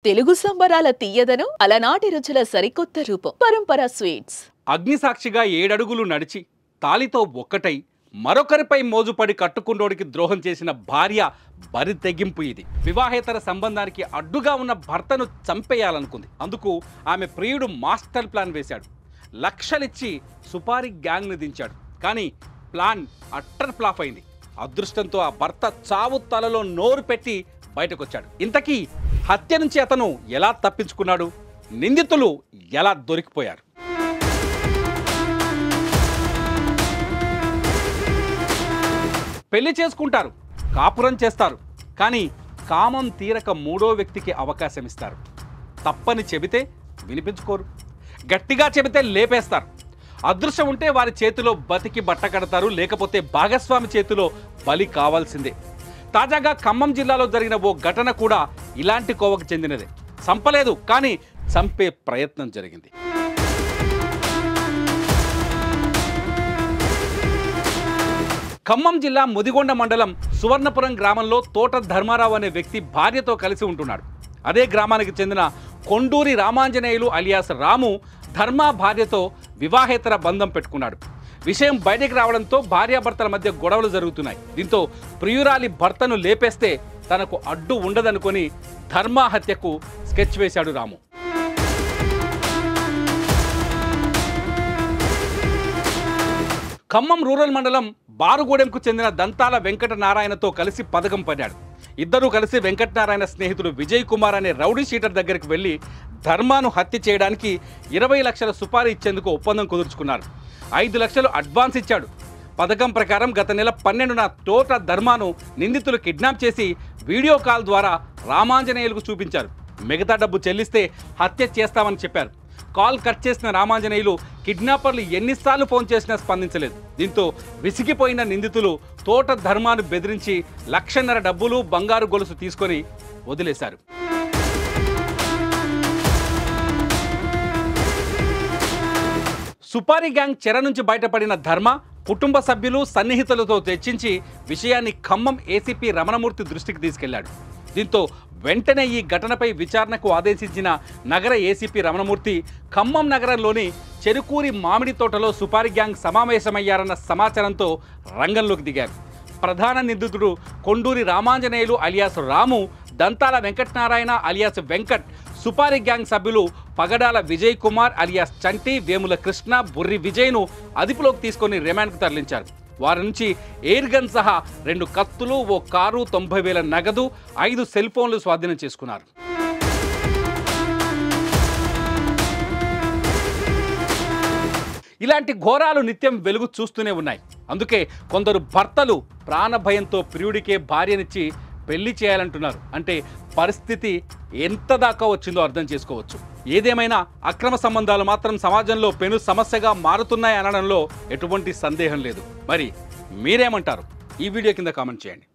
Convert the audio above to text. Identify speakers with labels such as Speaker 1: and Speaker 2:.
Speaker 1: తెలుగు సంబరాల తీయదను అలనాటి రుచుల సరికొత్త రూపం పరంపర స్వీట్స్.
Speaker 2: అగ్నిసాక్షిగా 7 అడుగులు నడిచి తాలితో ఒక్కటై మరొకరిపై మోజుపడి కట్టుకున్నోడికి ద్రోహం చేసిన భార్య బరి తెగింపు ఇది. వివాహేతర సంబంధానికి అడ్డుగా ఉన్న భర్తను చంపేయాలనుకుంది. అందుకు ఆమె ప్రియుడు మాస్టర్ ప్లాన్ వేశాడు. లక్షలిచ్చి సుపారీ గ్యాంగ్ను దించాడు. కానీ ప్లాన్ అట్టర్ ఫ్లాప్ అయింది. అదృష్టంతో ఆ భర్త చావు తలలో నోరు పెట్టి బయటకొచ్చాడు. ఇంతకీ హత్య నుంచి అతను ఎలా తప్పించుకున్నాడు? నిందితులు ఎలా దొరికిపోయారు? పెళ్లి చేసుకుంటారు, కాపురం చేస్తారు, కానీ కామం తీరక మూడో వ్యక్తికి అవకాశం ఇస్తారు. తప్పని చెబితే వినిపించుకోరు, గట్టిగా చెబితే లేపేస్తారు. అదృష్టం ఉంటే వారి చేతిలో బతికి బట్ట కడతారు, లేకపోతే భాగస్వామి చేతిలో బలి కావాల్సిందే. తాజాగా ఖమ్మం జిల్లాలో జరిగిన ఓ ఘటన కూడా ఇలాంటి కోవకు చెందినదే. చంపలేదు, కానీ చంపే ప్రయత్నం జరిగింది. ఖమ్మం జిల్లా ముదిగొండ మండలం సువర్ణపురం గ్రామంలో తోట ధర్మారావు అనే వ్యక్తి భార్యతో కలిసి ఉంటున్నాడు. అదే గ్రామానికి చెందిన కొండూరి రామాంజనేయులు అలియాస్ రాము ధర్మ భార్యతో వివాహేతర బంధం పెట్టుకున్నాడు. విషయం బయటికి రావడంతో భార్యాభర్తల మధ్య గొడవలు జరుగుతున్నాయి. దీంతో ప్రియురాలి భర్తను లేపేస్తే తనకు అడ్డు ఉండదనుకొని ధర్మ హత్యకు స్కెచ్ వేశాడు రాము. ఖమ్మం రూరల్ మండలం బారుగూడెంకు చెందిన దంతాల వెంకటనారాయణతో కలిసి పథకం పన్నాడు. ఇద్దరూ కలిసి వెంకటనారాయణ స్నేహితుడు విజయ్ కుమార్ అనే రౌడీ షీటర్ దగ్గరికి వెళ్లి ధర్మాను హత్య చేయడానికి 20 లక్షల సుపారీ ఇచ్చేందుకు ఒప్పందం కుదుర్చుకున్నారు. 5 లక్షలు అడ్వాన్స్ ఇచ్చాడు. పథకం ప్రకారం గత నెల 12న తోట ధర్మాను నిందితులు కిడ్నాప్ చేసి వీడియో కాల్ ద్వారా రామాంజనేయులకు చూపించారు. మిగతా డబ్బు చెల్లిస్తే హత్య చేస్తామని చెప్పారు. కాల్ కట్ చేసిన రామాంజనేయులు కిడ్నాపర్లు ఎన్నిసార్లు ఫోన్ చేసినా స్పందించలేదు. దీంతో విసిగిపోయిన నిందితులు తోట ధర్మాను బెదిరించి 1.5 లక్షల డబ్బులు, బంగారు గొలుసు తీసుకొని వదిలేశారు. సుపారీ గ్యాంగ్ చెర నుంచి బయటపడిన ధర్మ కుటుంబ సభ్యులు, సన్నిహితులతో చర్చించి విషయాన్ని ఖమ్మం ఏసీపీ రమణమూర్తి దృష్టికి తీసుకెళ్లాడు. దీంతో వెంటనే ఈ ఘటనపై విచారణకు ఆదేశించిన నగర ఏసీపీ రమణమూర్తి ఖమ్మం నగరంలోని చెరుకూరి మామిడి తోటలో సుపారీ గ్యాంగ్ సమావేశమయ్యారన్న సమాచారంతో రంగంలోకి దిగారు. ప్రధాన నిందితుడు కొండూరి రామాంజనేయులు అలియాస్ రాము, దంతాల వెంకటనారాయణ అలియాస్ వెంకట్, సుపారీ గ్యాంగ్ సభ్యులు పగడాల విజయ్ కుమార్ అలియాస్ చంటి, వేముల కృష్ణ, బుర్రి విజయ్ను అదుపులోకి తీసుకొని రిమాండ్కు తరలించారు. వారి నుంచి ఎయిర్ గన్ సహా 2 కత్తులు, ఓ కారు, 90,000 నగదు, 5 సెల్ ఫోన్లు స్వాధీనం చేసుకున్నారు. ఇలాంటి ఘోరాలు నిత్యం వెలుగు చూస్తూనే ఉన్నాయి. అందుకే కొందరు భర్తలు ప్రాణభయంతో ప్రియుడికే భార్యనిచ్చి పెళ్లి చేయాలంటున్నారు. అంటే పరిస్థితి ఎంత దాకా వచ్చిందో అర్థం చేసుకోవచ్చు. ఏదేమైనా అక్రమ సంబంధాలు మాత్రం సమాజంలో పెను సమస్యగా మారుతున్నాయి అనడంలో ఎటువంటి సందేహం లేదు. మరి మీరేమంటారు? ఈ వీడియో కింద కామెంట్ చేయండి.